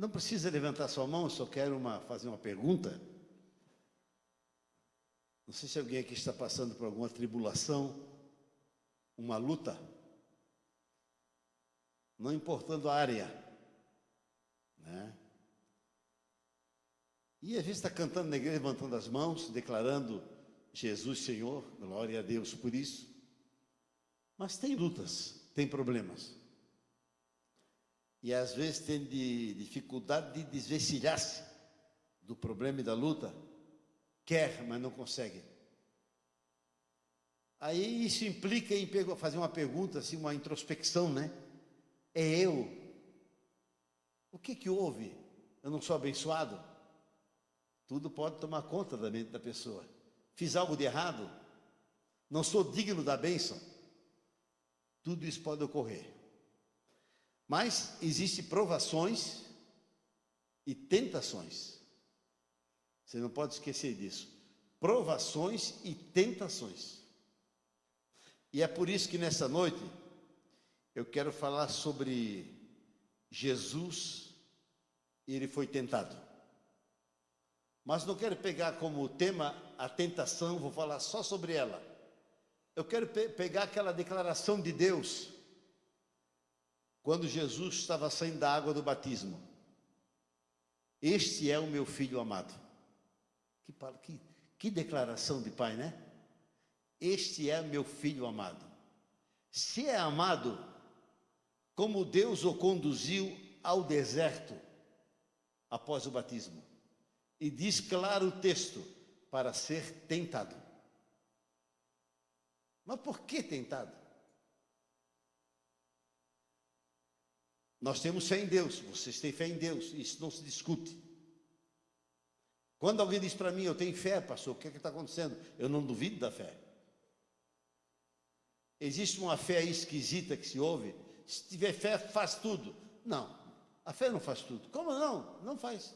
Não precisa levantar sua mão, eu só quero fazer uma pergunta. Não sei se alguém aqui está passando por alguma tribulação, uma luta, não importando a área, né? E às vezes está cantando na igreja, levantando as mãos, declarando Jesus Senhor, glória a Deus por isso. Mas tem lutas, tem problemas. E às vezes tem dificuldade de desvencilhar-se do problema e da luta. Quer, mas não consegue. Aí isso implica em fazer uma pergunta, assim, uma introspecção, né? É eu? O que houve? Eu não sou abençoado? Tudo pode tomar conta da mente da pessoa. Fiz algo de errado? Não sou digno da bênção? Tudo isso pode ocorrer. Mas existem provações e tentações. Você não pode esquecer disso. Provações e tentações. E é por isso que nessa noite eu quero falar sobre Jesus, ele foi tentado. Mas não quero pegar como tema a tentação, vou falar só sobre ela. Eu quero pegar aquela declaração de Deus, quando Jesus estava saindo da água do batismo. Este é o meu filho amado. Que declaração de pai, né? Este é o meu filho amado. Se é amado, como Deus o conduziu ao deserto após o batismo. E diz claro o texto, para ser tentado. Mas por que tentado? Nós temos fé em Deus, vocês têm fé em Deus, isso não se discute. Quando alguém diz para mim, eu tenho fé, pastor, o que está acontecendo? Eu não duvido da fé. Existe uma fé aí esquisita que se ouve, se tiver fé, faz tudo. Não, a fé não faz tudo. Como não? Não faz.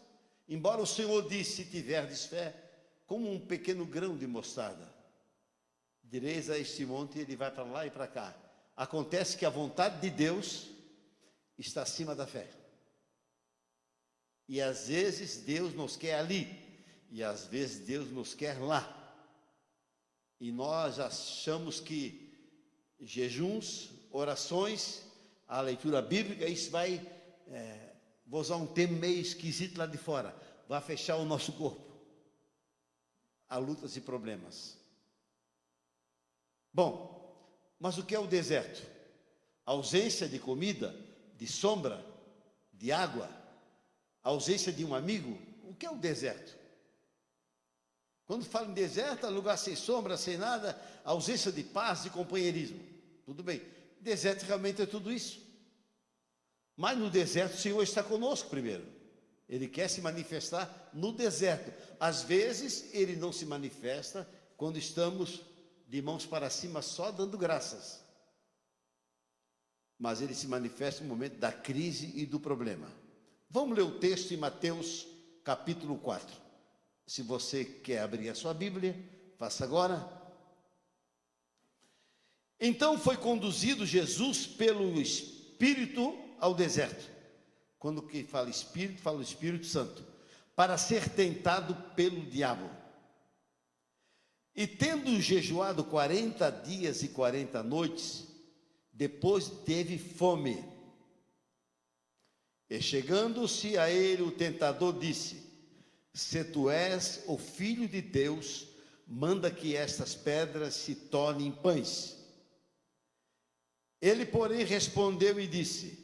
Embora o Senhor disse, se tiverdes fé, como um pequeno grão de mostarda, direis a este monte, ele vai para lá e para cá. Acontece que a vontade de Deus está acima da fé. E às vezes Deus nos quer ali, e às vezes Deus nos quer lá. E nós achamos que jejuns, orações, a leitura bíblica, isso vai, vou usar um termo meio esquisito lá de fora, vai fechar o nosso corpo a lutas e problemas. Bom, mas o que é o deserto? A ausência de comida, de sombra, de água, a ausência de um amigo. O que é o deserto? Quando fala em deserto, é lugar sem sombra, sem nada, ausência de paz, de companheirismo. Tudo bem, deserto realmente é tudo isso. Mas no deserto o Senhor está conosco primeiro. Ele quer se manifestar no deserto. Às vezes Ele não se manifesta quando estamos de mãos para cima só dando graças. Mas Ele se manifesta no momento da crise e do problema. Vamos ler o texto em Mateus capítulo 4. Se você quer abrir a sua Bíblia, faça agora. Então foi conduzido Jesus pelo Espírito ao deserto. Quando que fala o Espírito Santo, para ser tentado pelo diabo. E tendo jejuado 40 dias e 40 noites, depois teve fome. E chegando-se a ele, o tentador disse: se tu és o Filho de Deus, manda que estas pedras se tornem pães. Ele, porém, respondeu e disse: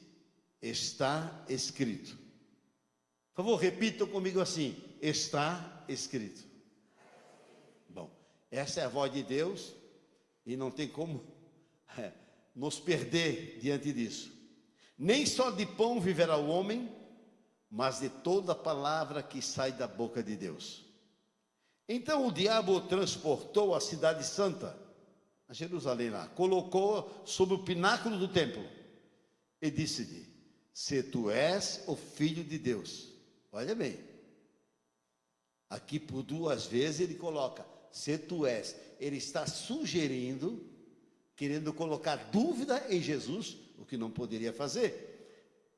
está escrito. Por favor, repitam comigo assim: está escrito. Bom, essa é a voz de Deus e não tem como nos perder diante disso. Nem só de pão viverá o homem, mas de toda palavra que sai da boca de Deus. Então o diabo o transportou à cidade santa, a Jerusalém lá, colocou sobre o pináculo do templo e disse-lhe: se tu és o Filho de Deus. Olha bem, aqui por duas vezes ele coloca, se tu és. Ele está sugerindo, querendo colocar dúvida em Jesus, o que não poderia fazer.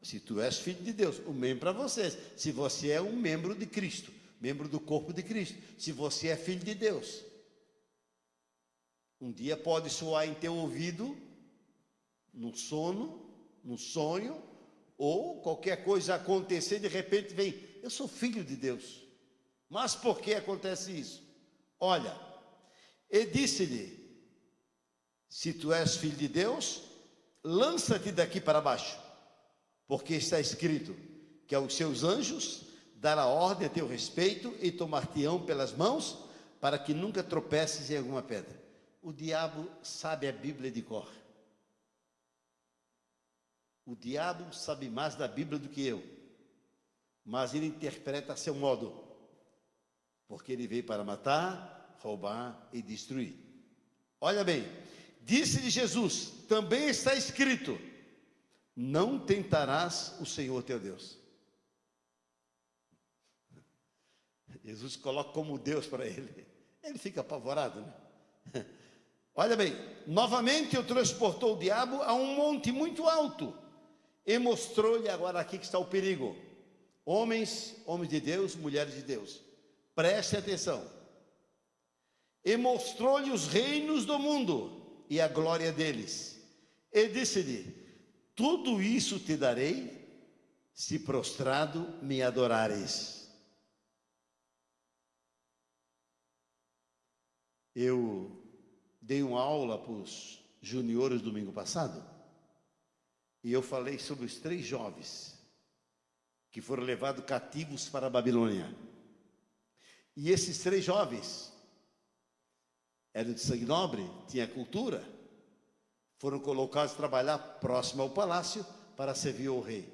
Se tu és filho de Deus, o mesmo para vocês. Se você é um membro de Cristo, membro do corpo de Cristo, se você é filho de Deus. Um dia pode soar em teu ouvido, no sono, no sonho, ou qualquer coisa acontecer, de repente vem, eu sou filho de Deus. Mas por que acontece isso? Olha, ele disse-lhe, se tu és filho de Deus, lança-te daqui para baixo, porque está escrito que aos seus anjos dará ordem a teu respeito e tomar-te-ão pelas mãos, para que nunca tropeces em alguma pedra. O diabo sabe a Bíblia de cor. O diabo sabe mais da Bíblia do que eu, mas ele interpreta a seu modo, porque ele veio para matar, roubar e destruir. Olha bem, disse-lhe Jesus, também está escrito, não tentarás o Senhor teu Deus. Jesus coloca como Deus para ele, ele fica apavorado, né? Olha bem, novamente o transportou o diabo a um monte muito alto, e mostrou-lhe, agora aqui que está o perigo, homens de Deus, mulheres de Deus, preste atenção, e mostrou-lhe os reinos do mundo, e a glória deles, e disse-lhe, tudo isso te darei, se prostrado me adorares. Eu dei uma aula para os juniores domingo passado, e eu falei sobre os 3 jovens que foram levados cativos para a Babilônia. E esses 3 jovens eram de sangue nobre, tinham cultura, foram colocados a trabalhar próximo ao palácio para servir ao rei.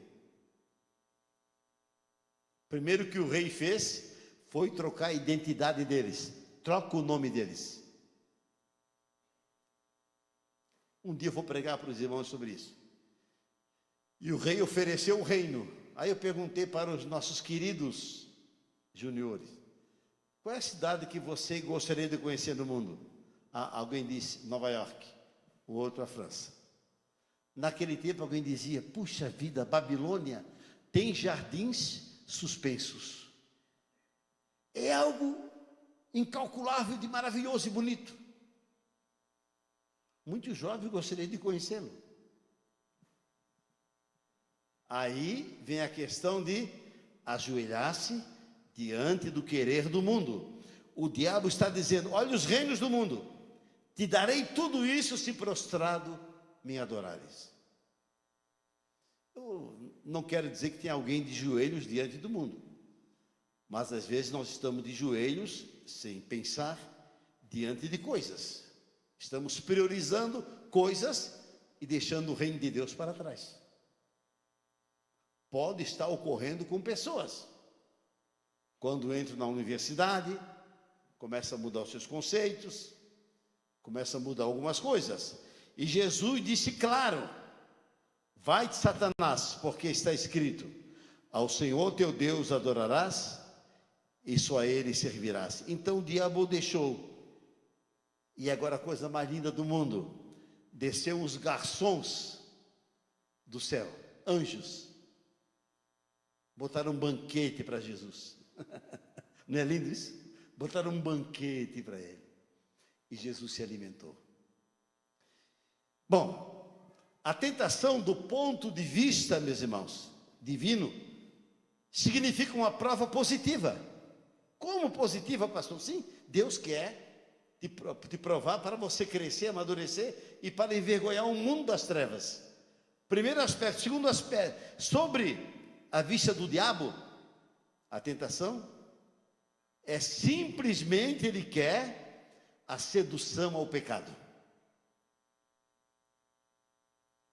Primeiro que o rei fez foi trocar a identidade deles, troca o nome deles. Um dia eu vou pregar para os irmãos sobre isso. E o rei ofereceu o reino. Aí eu perguntei para os nossos queridos juniores, qual é a cidade que você gostaria de conhecer no mundo? Alguém disse Nova York, o outro a França. Naquele tempo alguém dizia, puxa vida, Babilônia tem jardins suspensos. É algo incalculável de maravilhoso e bonito. Muitos jovens gostariam de conhecê-lo. Aí vem a questão de ajoelhar-se diante do querer do mundo. O diabo está dizendo, olha os reinos do mundo, te darei tudo isso se prostrado me adorares. Eu não quero dizer que tem alguém de joelhos diante do mundo, mas às vezes nós estamos de joelhos sem pensar diante de coisas. Estamos priorizando coisas e deixando o reino de Deus para trás. Pode estar ocorrendo com pessoas. Quando entram na universidade, começa a mudar os seus conceitos, começa a mudar algumas coisas. E Jesus disse claro, vai de Satanás, porque está escrito, ao Senhor teu Deus adorarás, e só a Ele servirás. Então o diabo deixou. E agora a coisa mais linda do mundo, desceu os garçons do céu, anjos, botaram um banquete para Jesus. Não é lindo isso? Botaram um banquete para ele. E Jesus se alimentou. Bom, a tentação do ponto de vista, meus irmãos, divino, significa uma prova positiva. Como positiva, pastor? Sim, Deus quer te provar para você crescer, amadurecer e para envergonhar o mundo das trevas. Primeiro aspecto. Segundo aspecto, sobre a vista do diabo, a tentação é simplesmente ele quer a sedução ao pecado.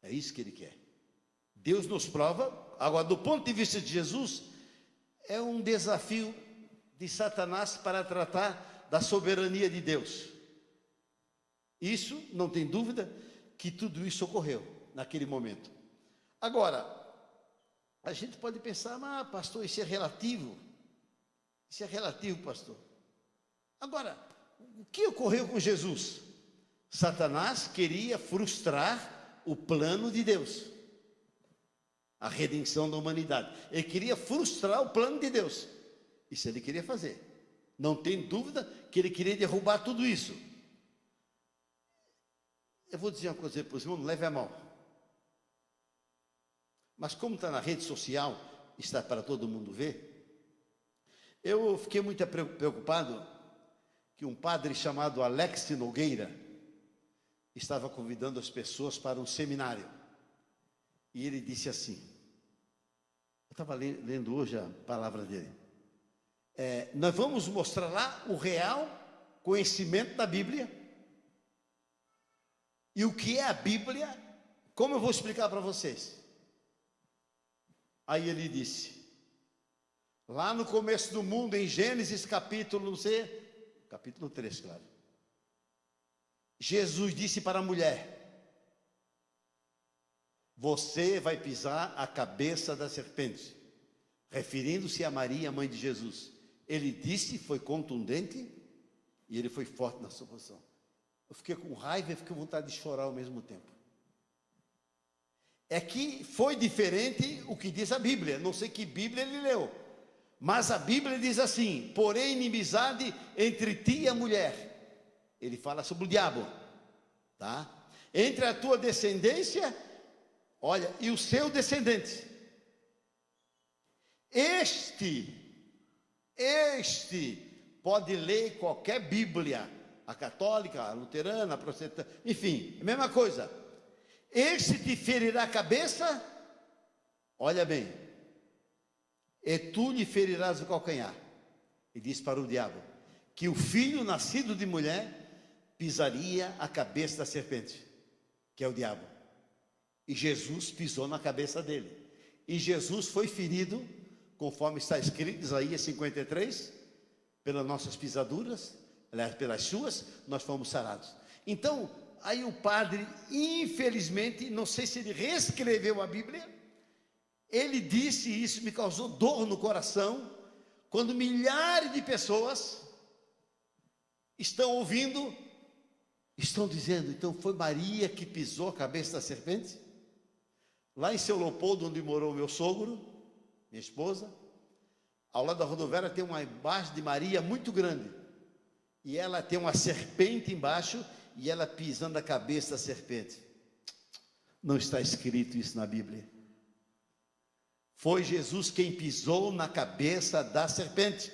É isso que ele quer. Deus nos prova. Agora, do ponto de vista de Jesus, é um desafio de Satanás para tratar da soberania de Deus. Isso, não tem dúvida, que tudo isso ocorreu naquele momento. Agora, a gente pode pensar, mas pastor, isso é relativo. Isso é relativo, pastor. Agora, o que ocorreu com Jesus? Satanás queria frustrar o plano de Deus. a redenção da humanidade. Ele queria frustrar o plano de Deus. Isso ele queria fazer. Não tem dúvida que ele queria derrubar tudo isso. Eu vou dizer uma coisa para os irmãos, não leve a mal. Mas como está na rede social, está para todo mundo ver, eu fiquei muito preocupado que um padre chamado Alex Nogueira estava convidando as pessoas para um seminário. E ele disse assim, eu estava lendo hoje a palavra dele, nós vamos mostrar lá o real conhecimento da Bíblia, e o que é a Bíblia, como eu vou explicar para vocês. Aí ele disse, lá no começo do mundo, em Gênesis capítulo, não sei, capítulo 3, claro. Jesus disse para a mulher, você vai pisar a cabeça da serpente, referindo-se a Maria, mãe de Jesus. Ele disse, foi contundente, e ele foi forte na sua posição. Eu fiquei com raiva e fiquei com vontade de chorar ao mesmo tempo. É que foi diferente o que diz a Bíblia, não sei que Bíblia ele leu, mas a Bíblia diz assim, porém inimizade entre ti e a mulher. Ele fala sobre o diabo, tá? Entre a tua descendência, olha, e o seu descendente. Este pode ler qualquer Bíblia, a católica, a luterana, a protestante, enfim, a mesma coisa. Este te ferirá a cabeça, olha bem, e tu lhe ferirás o calcanhar. E diz para o diabo, que o filho nascido de mulher pisaria a cabeça da serpente, que é o diabo. E Jesus pisou na cabeça dele. E Jesus foi ferido, conforme está escrito em Isaías 53, pelas nossas pisaduras, aliás, pelas suas, nós fomos sarados. Então, aí o padre, infelizmente, não sei se ele reescreveu a Bíblia, ele disse, e isso me causou dor no coração, quando milhares de pessoas estão ouvindo, estão dizendo, então foi Maria que pisou a cabeça da serpente? Lá em Seu Leopoldo, onde morou meu sogro, minha esposa, ao lado da rodoviária tem uma imagem de Maria muito grande, e ela tem uma serpente embaixo, e ela pisando a cabeça da serpente. Não está escrito isso na Bíblia. Foi Jesus quem pisou na cabeça da serpente.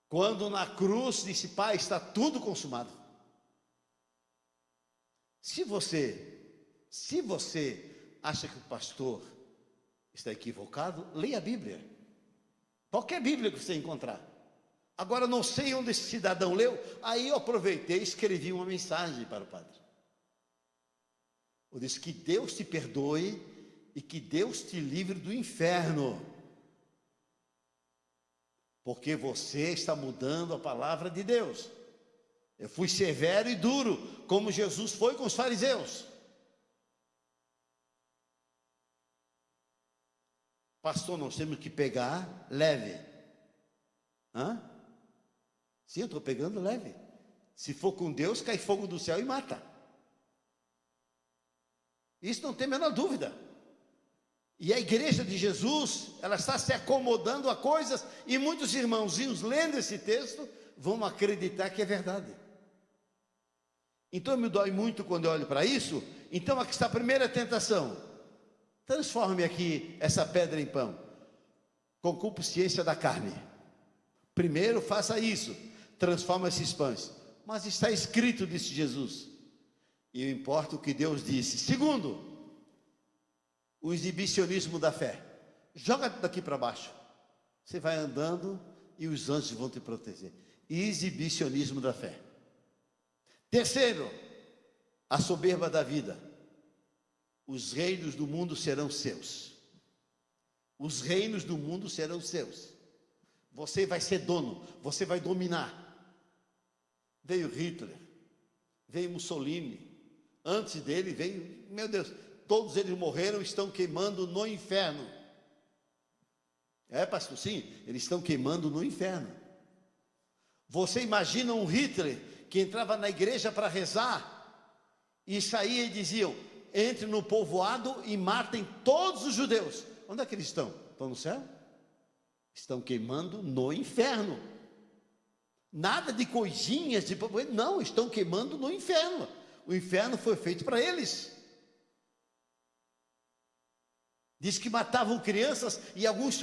Quando na cruz disse, Pai, está tudo consumado. Se você acha que o pastor está equivocado, leia a Bíblia. Qualquer Bíblia que você encontrar. Agora, não sei onde esse cidadão leu, aí eu aproveitei e escrevi uma mensagem para o padre. Eu disse que Deus te perdoe e que Deus te livre do inferno. Porque você está mudando a palavra de Deus. Eu fui severo e duro, como Jesus foi com os fariseus. Pastor, nós temos que pegar leve. Hã? Sim, eu estou pegando leve. Se for com Deus, cai fogo do céu e mata. Isso não tem a menor dúvida. E a igreja de Jesus, ela está se acomodando a coisas, e muitos irmãozinhos lendo esse texto, vão acreditar que é verdade. Então me dói muito quando eu olho para isso. Então aqui está a primeira tentação. Transforme aqui essa pedra em pão, com concupiscência da carne. Primeiro faça isso, transforma esses pães. Mas está escrito, disse Jesus, e importa o que Deus disse. Segundo, o exibicionismo da fé. Joga daqui para baixo. Você vai andando e os anjos vão te proteger. Exibicionismo da fé. Terceiro, a soberba da vida. Os reinos do mundo serão seus. Os reinos do mundo serão seus. Você vai ser dono, você vai dominar. Veio Hitler, veio Mussolini, antes dele veio, meu Deus, todos eles morreram, estão queimando no inferno. Pastor, sim, eles estão queimando no inferno. Você imagina um Hitler que entrava na igreja para rezar, e saía e diziam, entrem no povoado e matem todos os judeus. Onde é que eles estão? Estão no céu? Estão queimando no inferno. Nada de coisinhas, não, estão queimando no inferno. O inferno foi feito para eles. Diz que matavam crianças e alguns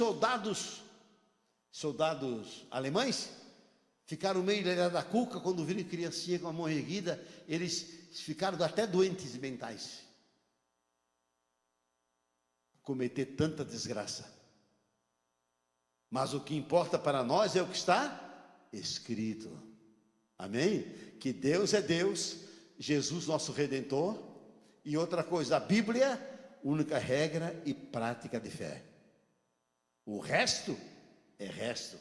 soldados alemães, ficaram meio da cuca quando viram criancinha com a mão erguida, eles ficaram até doentes mentais. Cometer tanta desgraça. Mas o que importa para nós é o que está escrito. Amém? Que Deus é Deus, Jesus nosso Redentor, e outra coisa, a Bíblia, única regra e prática de fé. O resto é resto.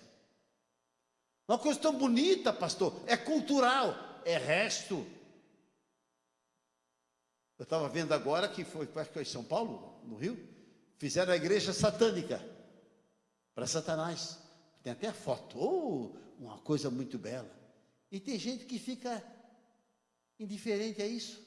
Uma coisa tão bonita, pastor, é cultural, é resto. Eu estava vendo agora que foi em São Paulo, no Rio, fizeram a igreja satânica para Satanás. Tem até a foto, uma coisa muito bela. E tem gente que fica indiferente a isso.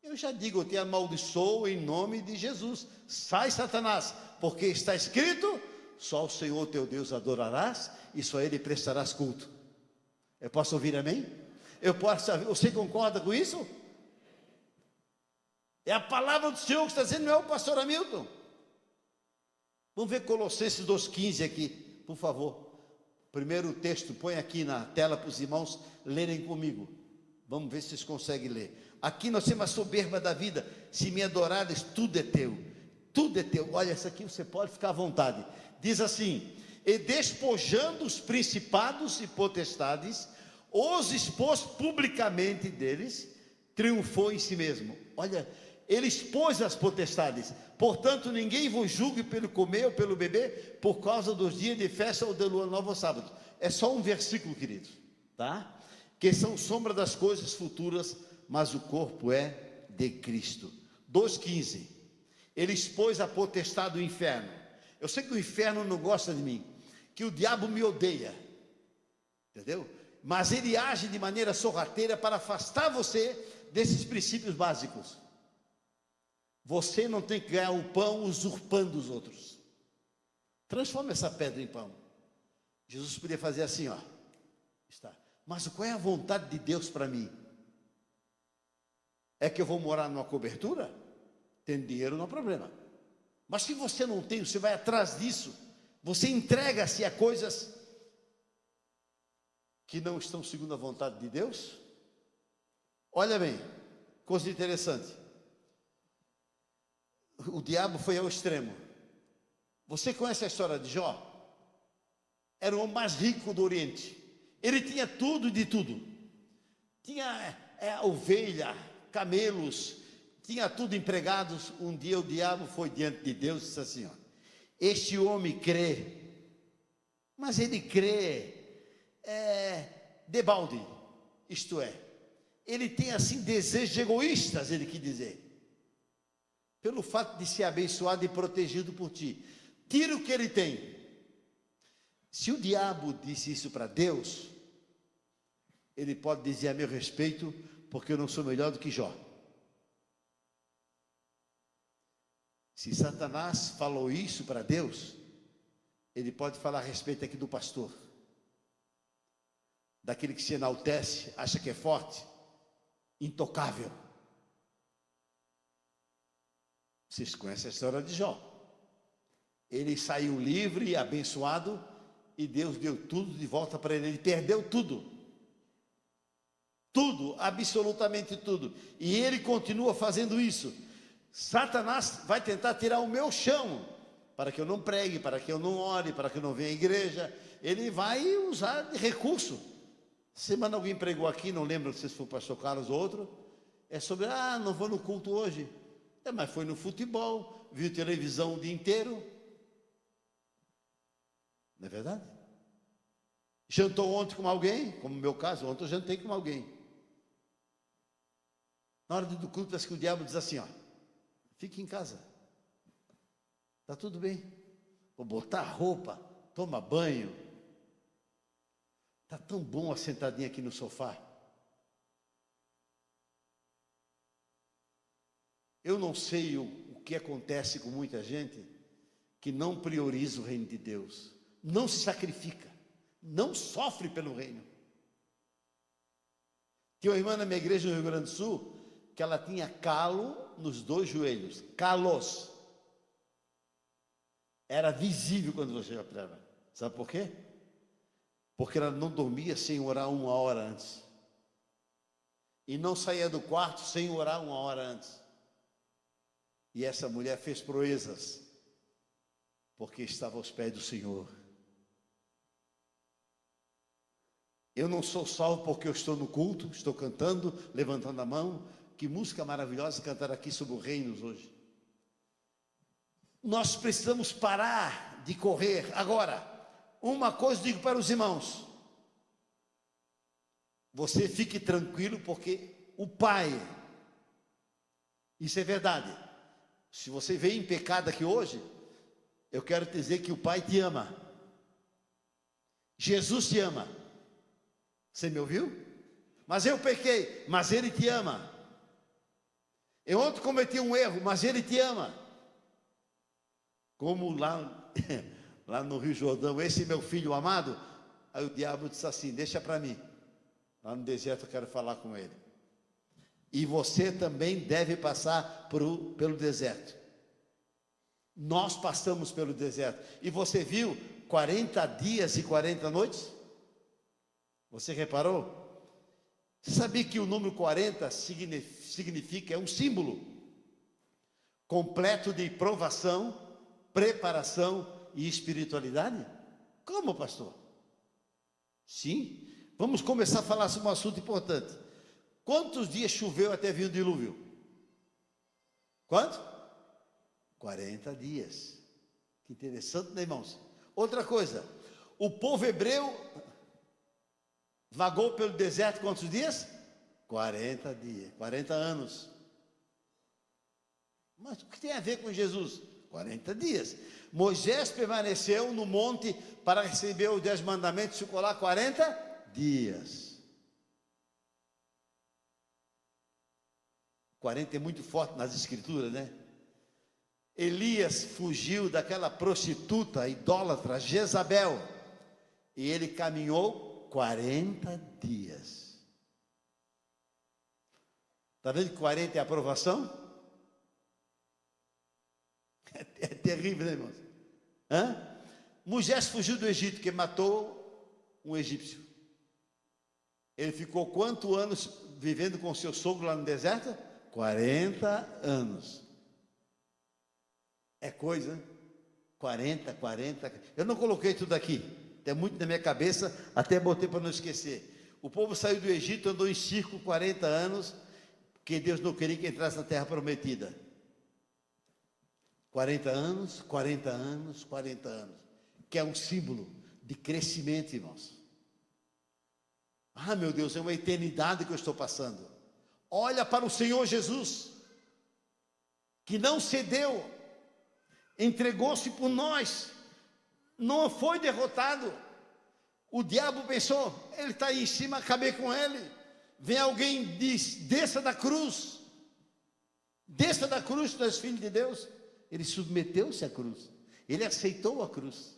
Eu já digo, eu te amaldiçoo em nome de Jesus. Sai, Satanás, porque está escrito: só o Senhor teu Deus adorarás e só Ele prestarás culto. Eu posso ouvir amém? Você concorda com isso? É a palavra do Senhor que está dizendo, não é o pastor Hamilton. Vamos ver Colossenses 2,15 aqui, por favor. Primeiro texto, põe aqui na tela para os irmãos lerem comigo. Vamos ver se vocês conseguem ler. Aqui nós temos a soberba da vida. Se me adorares, tudo é teu. Tudo é teu. Olha, essa aqui você pode ficar à vontade. Diz assim: e despojando os principados e potestades, os expôs publicamente deles, triunfou em si mesmo. Olha, ele expôs as potestades. Portanto, ninguém vos julgue pelo comer ou pelo beber, por causa dos dias de festa ou de lua nova ou sábado. É só um versículo, queridos, tá? Que são sombra das coisas futuras, mas o corpo é de Cristo. 2,15. Ele expôs a potestade do inferno. Eu sei que o inferno não gosta de mim, que o diabo me odeia, entendeu? Mas ele age de maneira sorrateira para afastar você desses princípios básicos. Você não tem que ganhar o pão usurpando os outros. Transforma essa pedra em pão. Jesus podia fazer assim, ó. Está. Mas qual é a vontade de Deus para mim? É que eu vou morar numa cobertura? Tem dinheiro, não há problema. Mas se você não tem, você vai atrás disso. Você entrega-se a coisas que não estão segundo a vontade de Deus. Olha bem, coisa interessante. O diabo foi ao extremo. Você conhece a história de Jó? Era o homem mais rico do Oriente. Ele tinha tudo de tudo. Tinha ovelha, camelos, tinha tudo empregados. Um dia o diabo foi diante de Deus e disse assim, ó: este homem crê, mas ele crê debalde, isto é, ele tem assim desejos egoístas, ele quis dizer, pelo fato de ser abençoado e protegido por ti. Tira o que ele tem. Se o diabo disse isso para Deus, ele pode dizer a meu respeito, porque eu não sou melhor do que Jó. Se Satanás falou isso para Deus, ele pode falar a respeito aqui do pastor, daquele que se enaltece, acha que é forte, intocável. Vocês conhecem a história de Jó. Ele saiu livre e abençoado, e Deus deu tudo de volta para ele. Ele perdeu tudo. Tudo, absolutamente tudo. E ele continua fazendo isso. Satanás vai tentar tirar o meu chão, para que eu não pregue, para que eu não ore, para que eu não venha à igreja. Ele vai usar de recurso. Semana alguém pregou aqui, não lembro se foi o pastor Carlos ou outro, é sobre, não vou no culto hoje. Mas foi no futebol, viu televisão o dia inteiro. Não é verdade? Jantou ontem com alguém, como no meu caso, ontem eu jantei com alguém. Na hora do culto, parece que o diabo diz assim, ó: fique em casa, está tudo bem, vou botar a roupa, toma banho, está tão bom assentadinho aqui no sofá. Eu não sei o que acontece com muita gente que não prioriza o reino de Deus, não se sacrifica, não sofre pelo reino. Tinha uma irmã na minha igreja no Rio Grande do Sul, que ela tinha calo nos 2 joelhos, calos. Era visível quando você ia para ela. Sabe por quê? Porque ela não dormia sem orar 1 hora antes. E não saía do quarto sem orar 1 hora antes. E essa mulher fez proezas, porque estava aos pés do Senhor. Eu não sou salvo porque eu estou no culto, estou cantando, levantando a mão. Que música maravilhosa cantar aqui sobre o reino hoje. Nós precisamos parar de correr. Agora, uma coisa digo para os irmãos: você fique tranquilo, porque o Pai, isso é verdade. Se você veio em pecado aqui hoje, eu quero te dizer que o Pai te ama. Jesus te ama. Você me ouviu? Mas eu pequei, mas Ele te ama. Eu ontem cometi um erro, mas Ele te ama. Como lá no Rio Jordão, esse meu filho amado, aí o diabo disse assim: deixa para mim, lá no deserto eu quero falar com ele. E você também deve passar pelo deserto. Nós passamos pelo deserto. E você viu 40 dias e 40 noites? Você reparou? Você sabia que o número 40 significa, é um símbolo completo de provação, preparação e espiritualidade? Como, pastor? Sim. Vamos começar a falar sobre um assunto importante. Quantos dias choveu até vir o dilúvio? Quanto? 40 dias. Que interessante, né, irmãos? Outra coisa, o povo hebreu vagou pelo deserto quantos dias? 40 dias, 40 anos. Mas o que tem a ver com Jesus? 40 dias. Moisés permaneceu no monte para receber os 10 mandamentos, ficou lá 40 dias. 40 é muito forte nas escrituras, né? Elias fugiu daquela prostituta idólatra Jezabel, e ele caminhou 40 dias. Está vendo que 40 é aprovação? É terrível, né, irmãos? Moisés fugiu do Egito, que matou um egípcio. Ele ficou quantos anos vivendo com seu sogro lá no deserto? 40 anos. É coisa, né? 40. Eu não coloquei tudo aqui. Tem muito na minha cabeça, até botei para não esquecer. O povo saiu do Egito, andou em círculo 40 anos, porque Deus não queria que entrasse na terra prometida. 40 anos, que é um símbolo de crescimento, irmãos. Ah, meu Deus, é uma eternidade que eu estou passando. Olha para o Senhor Jesus, que não cedeu, entregou-se por nós, não foi derrotado. O diabo pensou, ele está aí em cima, acabei com ele. Vem alguém e diz, desça da cruz, tu és filho de Deus. Ele submeteu-se à cruz, ele aceitou a cruz.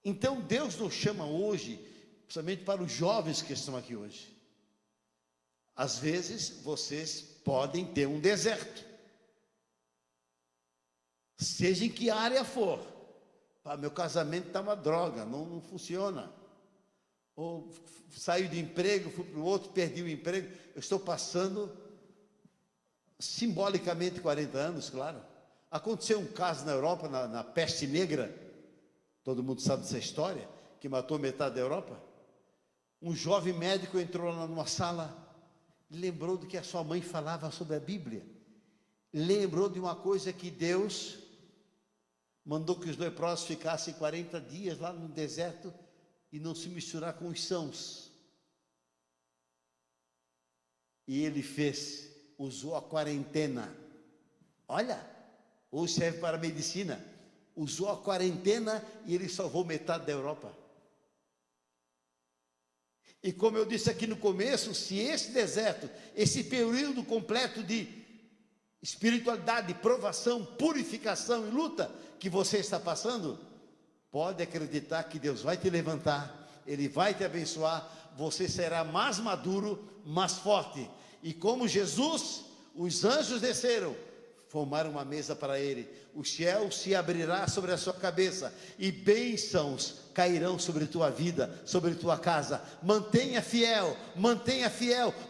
Então Deus nos chama hoje, principalmente para os jovens que estão aqui hoje. Às vezes vocês podem ter um deserto, seja em que área for. Meu casamento está uma droga, não funciona. Ou saí do emprego, fui para o outro, perdi o emprego. Eu estou passando simbolicamente 40 anos, claro. Aconteceu um caso na Europa, na peste negra, todo mundo sabe dessa história, que matou metade da Europa. Um jovem médico entrou lá numa sala, lembrou do que a sua mãe falava sobre a Bíblia, lembrou de uma coisa que Deus mandou que os leprosos ficassem 40 dias lá no deserto e não se misturar com os sãos. E ele usou a quarentena. Olha, hoje serve para a medicina. Usou a quarentena e ele salvou metade da Europa. E como eu disse aqui no começo, se esse deserto, esse período completo de espiritualidade, provação, purificação e luta que você está passando, pode acreditar que Deus vai te levantar, Ele vai te abençoar, você será mais maduro, mais forte. E como Jesus, os anjos desceram, formaram uma mesa para ele, o céu se abrirá sobre a sua cabeça, e bênçãos cairão sobre tua vida, sobre tua casa. Mantenha fiel,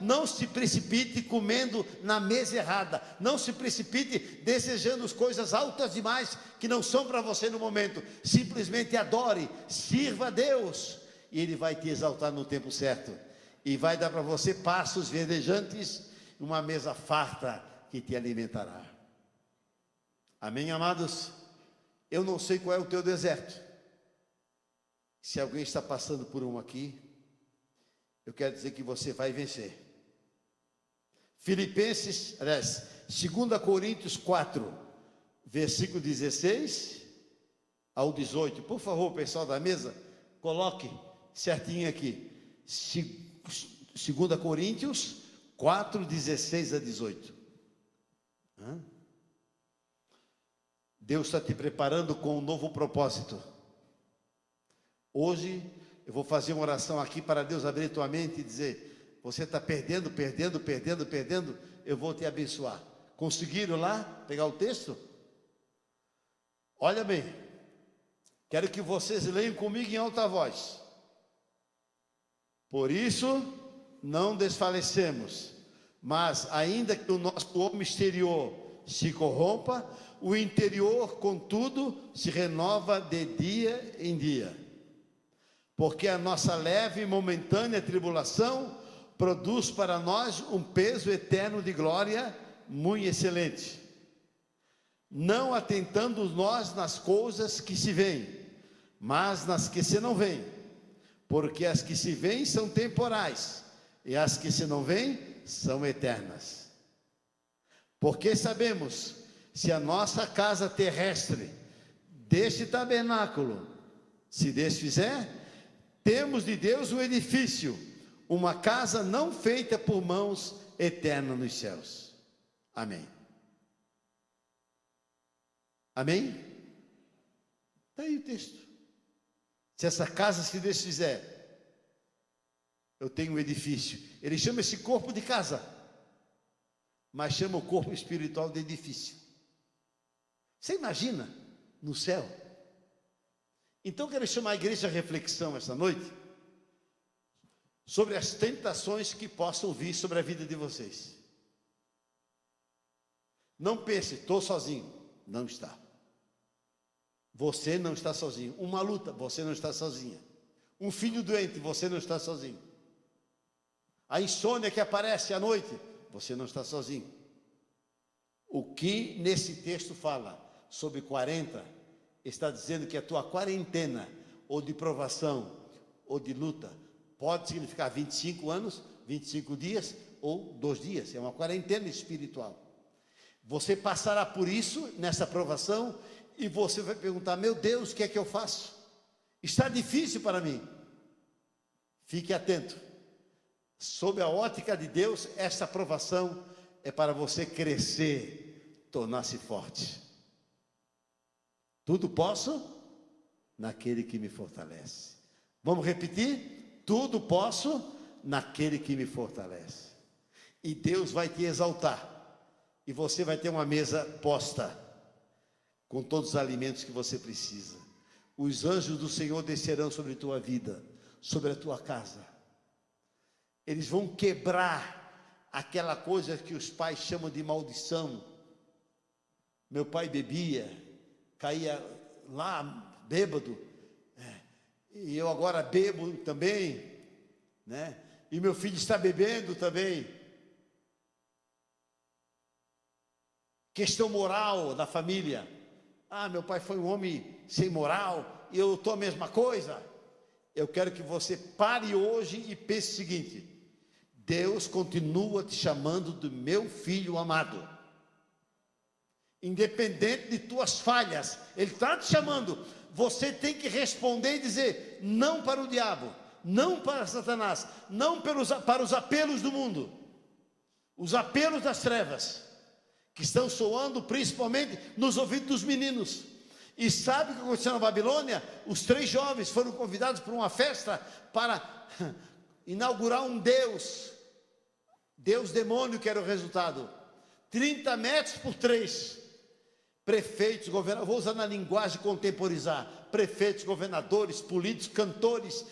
não se precipite comendo na mesa errada, não se precipite desejando as coisas altas demais, que não são para você no momento. Simplesmente adore, sirva a Deus, e Ele vai te exaltar no tempo certo, e vai dar para você passos verdejantes, uma mesa farta que te alimentará. Amém, amados? Eu não sei qual é o teu deserto. Se alguém está passando por um aqui, eu quero dizer que você vai vencer. Filipenses, aliás, 2 Coríntios 4, versículo 16 ao 18. Por favor, pessoal da mesa, coloque certinho aqui. 2 Coríntios 4, 16 a 18. Deus está te preparando com um novo propósito. Hoje eu vou fazer uma oração aqui para Deus abrir tua mente e dizer: você está perdendo, eu vou te abençoar. Conseguiram lá pegar o texto? Olha bem, quero que vocês leiam comigo em alta voz. Por isso não desfalecemos, mas ainda que o nosso homem exterior se corrompa, o interior, contudo, se renova de dia em dia. Porque a nossa leve e momentânea tribulação produz para nós um peso eterno de glória muito excelente. Não atentando nós nas coisas que se veem, mas nas que se não veem. Porque as que se veem são temporais, e as que se não veem são eternas. Porque sabemos, se a nossa casa terrestre, deste tabernáculo, se desfizer, temos de Deus um edifício, uma casa não feita por mãos, eterna nos céus. Amém. Amém? Está aí o texto. Se essa casa se desfizer, eu tenho um edifício. Ele chama esse corpo de casa, mas chama o corpo espiritual de edifício. Você imagina no céu? Então quero chamar a igreja à reflexão esta noite sobre as tentações que possam vir sobre a vida de vocês. Não pense, estou sozinho. Não está. Você não está sozinho. Uma luta, você não está sozinha. Um filho doente, você não está sozinho. A insônia que aparece à noite, você não está sozinho. O que nesse texto fala sobre 40, está dizendo que a tua quarentena, ou de provação, ou de luta, pode significar 25 anos, 25 dias, ou 2 dias. É uma quarentena espiritual. Você passará por isso, nessa provação, e você vai perguntar: meu Deus, o que é que eu faço? Está difícil para mim. Fique atento. Sob a ótica de Deus, essa provação é para você crescer, tornar-se forte. Tudo posso naquele que me fortalece. Vamos repetir? Tudo posso naquele que me fortalece. E Deus vai te exaltar. E você vai ter uma mesa posta com todos os alimentos que você precisa. Os anjos do Senhor descerão sobre a tua vida, sobre a tua casa. Eles vão quebrar aquela coisa que os pais chamam de maldição. Meu pai bebia, caía lá bêbado, e eu agora bebo também, né? E meu filho está bebendo também. Questão moral da família. Ah, meu pai foi um homem sem moral, e eu estou a mesma coisa. Eu quero que você pare hoje e pense o seguinte: Deus continua te chamando de meu filho amado. Independente de tuas falhas, Ele está te chamando. Você tem que responder e dizer não para o diabo, não para Satanás, não para os apelos do mundo, os apelos das trevas. que estão soando principalmente nos ouvidos dos meninos. E sabe o que aconteceu na Babilônia? Os 3 jovens foram convidados para uma festa para inaugurar um Deus demônio, que era o resultado. 30 metros por 3. Prefeitos, governadores, vou usar na linguagem contemporizar, prefeitos, governadores, políticos, cantores,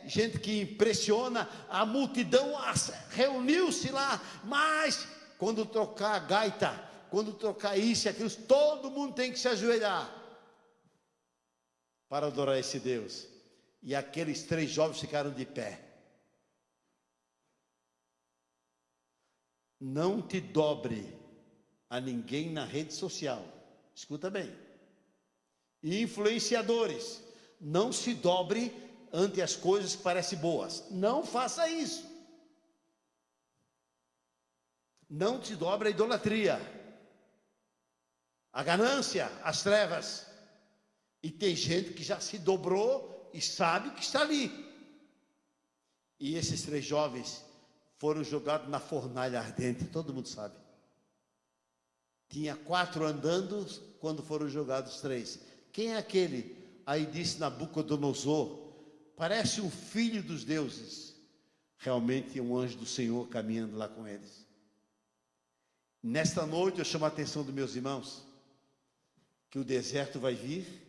gente que impressiona, a multidão reuniu-se lá, mas quando tocar a gaita, quando tocar isso e aquilo, todo mundo tem que se ajoelhar para adorar esse Deus. E aqueles 3 jovens ficaram de pé. Não te dobre a ninguém na rede social. Escuta bem. E influenciadores, não se dobre ante as coisas que parecem boas. Não faça isso. Não te dobre a idolatria, a ganância, as trevas. E tem gente que já se dobrou e sabe que está ali. E esses 3 jovens foram jogados na fornalha ardente, todo mundo sabe. Tinha 4 andando quando foram jogados 3. Quem é aquele? Aí disse Nabucodonosor, parece um filho dos deuses. Realmente é um anjo do Senhor caminhando lá com eles. Nesta noite eu chamo a atenção dos meus irmãos, que o deserto vai vir,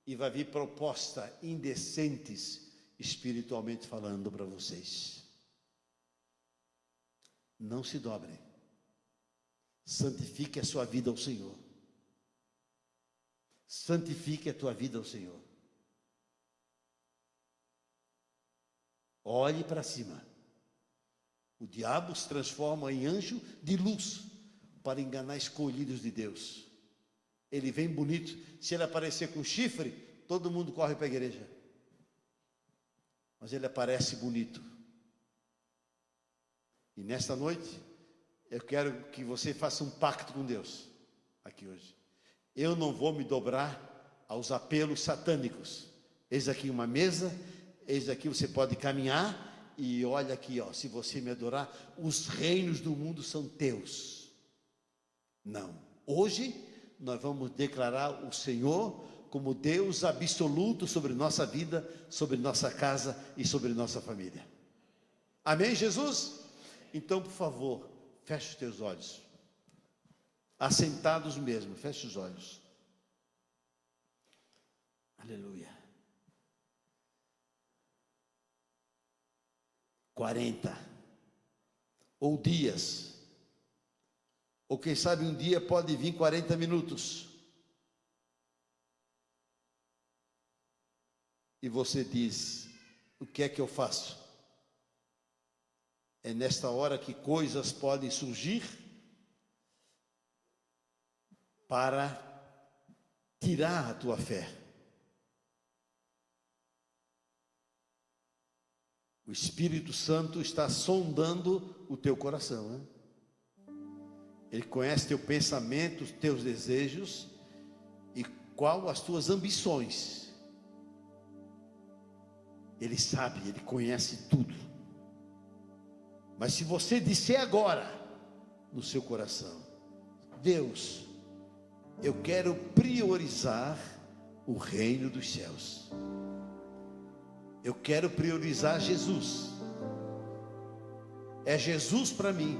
e vai vir proposta indecentes, espiritualmente falando para vocês. Não se dobrem. Santifique a sua vida ao Senhor. Santifique a tua vida ao Senhor. Olhe para cima. O diabo se transforma em anjo de luz para enganar escolhidos de Deus. Ele vem bonito. Se ele aparecer com chifre, todo mundo corre para a igreja. Mas ele aparece bonito. E nesta noite, eu quero que você faça um pacto com Deus, aqui hoje. Eu não vou me dobrar aos apelos satânicos. Eis aqui uma mesa, eis aqui você pode caminhar, e olha aqui, ó, se você me adorar, os reinos do mundo são teus. Não. Hoje, nós vamos declarar o Senhor como Deus absoluto sobre nossa vida, sobre nossa casa e sobre nossa família. Amém, Jesus? Então, por favor, feche os teus olhos. Assentados mesmo, feche os olhos. Aleluia. 40 ou dias, ou quem sabe um dia pode vir 40 minutos. E você diz: o que é que eu faço? É nesta hora que coisas podem surgir para tirar a tua fé. O Espírito Santo está sondando o teu coração, né? Ele conhece teu pensamento, os teus desejos e qual as tuas ambições. Ele sabe, ele conhece tudo. Mas se você disser agora no seu coração: Deus, eu quero priorizar o reino dos céus. Eu quero priorizar Jesus. É Jesus para mim.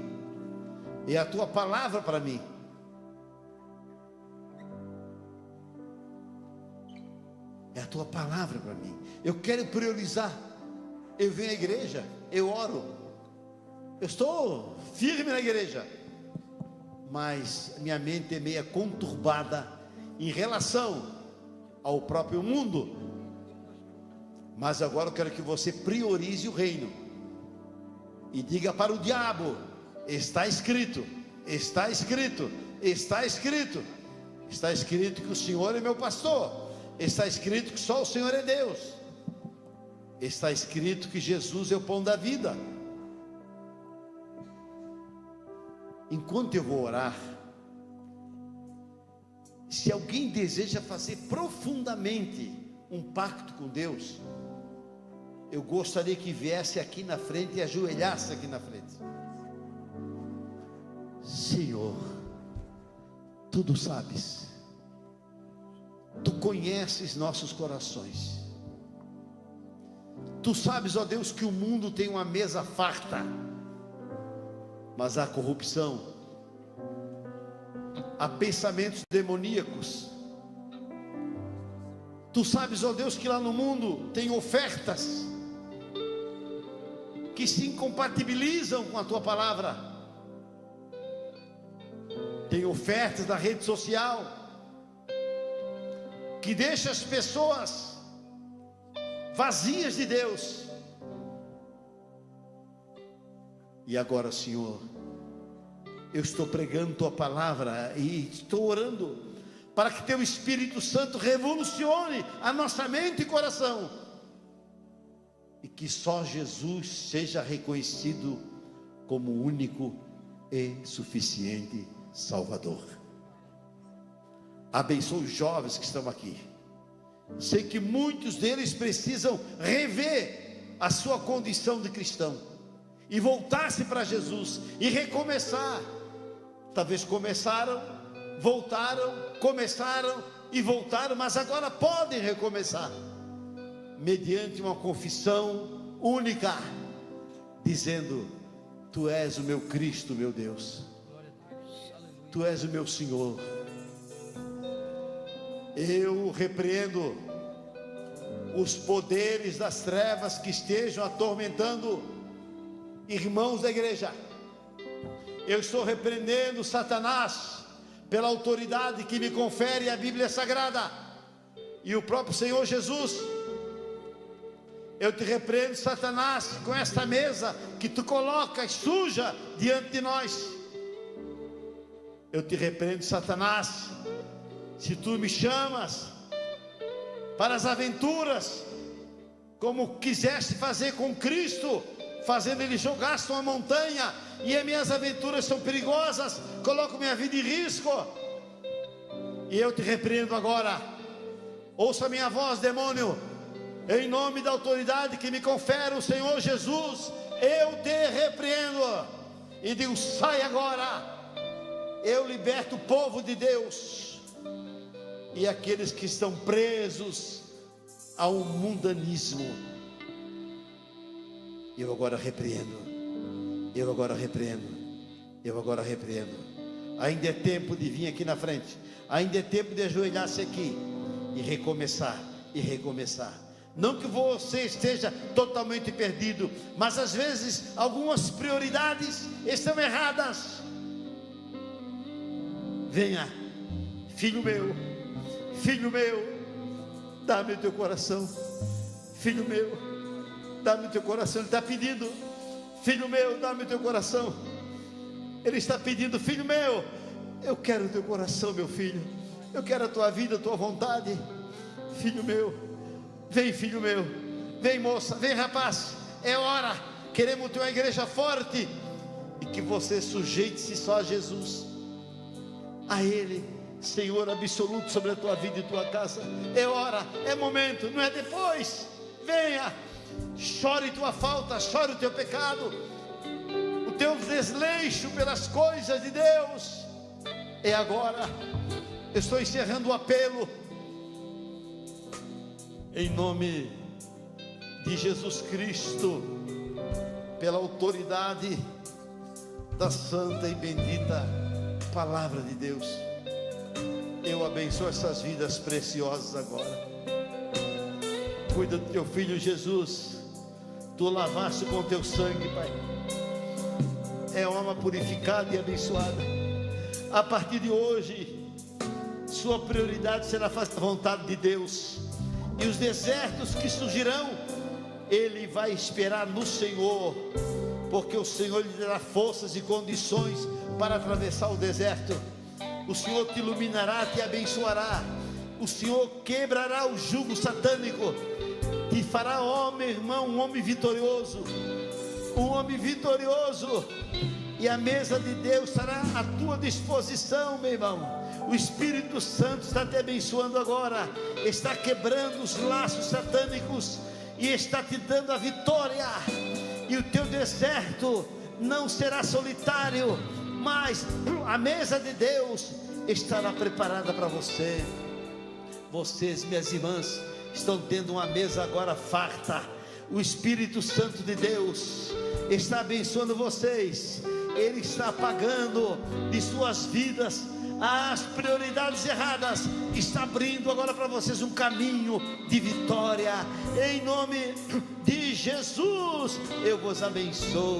É a tua palavra para mim. É a tua palavra para mim. Eu quero priorizar. Eu venho à igreja, eu oro, eu estou firme na igreja, mas minha mente é meio conturbada em relação ao próprio mundo. Mas agora eu quero que você priorize o reino e diga para o diabo: está escrito, está escrito, está escrito, está escrito que o Senhor é meu pastor, está escrito que só o Senhor é Deus, está escrito que Jesus é o pão da vida. Enquanto eu vou orar, se alguém deseja fazer profundamente um pacto com Deus, eu gostaria que viesse aqui na frente e ajoelhasse aqui na frente. Senhor, tudo sabes, Tu conheces nossos corações, Tu sabes, ó Deus, que o mundo tem uma mesa farta, mas há corrupção, há pensamentos demoníacos. Tu sabes, ó Deus, que lá no mundo tem ofertas que se incompatibilizam com a Tua palavra. Tem ofertas da rede social que deixa as pessoas vazias de Deus. E agora, Senhor, eu estou pregando Tua palavra e estou orando para que Teu Espírito Santo revolucione a nossa mente e coração, e que só Jesus seja reconhecido como o único e suficiente Salvador. Abençoe os jovens que estão aqui. Sei que muitos deles precisam rever a sua condição de cristão e voltar-se para Jesus e recomeçar. Talvez começaram, voltaram, começaram e voltaram, mas agora podem recomeçar, mediante uma confissão única, dizendo: Tu és o meu Cristo, meu Deus, Tu és o meu Senhor. Eu repreendo os poderes das trevas que estejam atormentando irmãos da igreja. Eu estou repreendendo Satanás pela autoridade que me confere a Bíblia Sagrada e o próprio Senhor Jesus. Eu te repreendo, Satanás, com esta mesa que tu colocas suja diante de nós. Eu te repreendo, Satanás, se tu me chamas para as aventuras, como quiseste fazer com Cristo, fazendo Ele jogar-se uma montanha, e as minhas aventuras são perigosas, coloco minha vida em risco, e eu te repreendo agora. Ouça a minha voz, demônio, em nome da autoridade que me confere o Senhor Jesus, eu te repreendo, e digo: sai agora. Eu liberto o povo de Deus, e aqueles que estão presos ao mundanismo, eu agora repreendo, eu agora repreendo, eu agora repreendo. Ainda é tempo de vir aqui na frente, ainda é tempo de ajoelhar-se aqui e recomeçar, e recomeçar. Não que você esteja totalmente perdido, mas às vezes algumas prioridades estão erradas. Venha, filho meu, dá-me o teu coração, filho meu, dá-me o teu coração. Ele está pedindo: filho meu, dá-me o teu coração. Ele está pedindo: filho meu, eu quero o teu coração, meu filho, eu quero a tua vida, a tua vontade. Filho meu, vem, filho meu, vem, moça, vem, rapaz, é hora. Queremos ter uma igreja forte e que você sujeite-se só a Jesus, a Ele, Senhor absoluto sobre a tua vida e tua casa. É hora, é momento, não é depois. Venha, chore tua falta, chore o teu pecado, o teu desleixo pelas coisas de Deus. É agora. Eu estou encerrando o apelo em nome de Jesus Cristo, pela autoridade da santa e bendita palavra de Deus. Eu abençoo essas vidas preciosas agora. Cuida do teu filho Jesus. Tu lavaste com teu sangue, Pai. É alma purificada e abençoada. A partir de hoje, sua prioridade será fazer a vontade de Deus. E os desertos que surgirão, ele vai esperar no Senhor, porque o Senhor lhe dará forças e condições para atravessar o deserto. O Senhor te iluminará, te abençoará. O Senhor quebrará o jugo satânico, te fará homem, irmão, um homem vitorioso, um homem vitorioso. E a mesa de Deus estará à tua disposição, meu irmão. O Espírito Santo está te abençoando agora, está quebrando os laços satânicos e está te dando a vitória. E o teu deserto não será solitário, mas a mesa de Deus estará preparada para você. Vocês, minhas irmãs, estão tendo uma mesa agora farta. O Espírito Santo de Deus está abençoando vocês. Ele está apagando de suas vidas as prioridades erradas. Está abrindo agora para vocês um caminho de vitória. Em nome de Jesus, eu vos abençoo.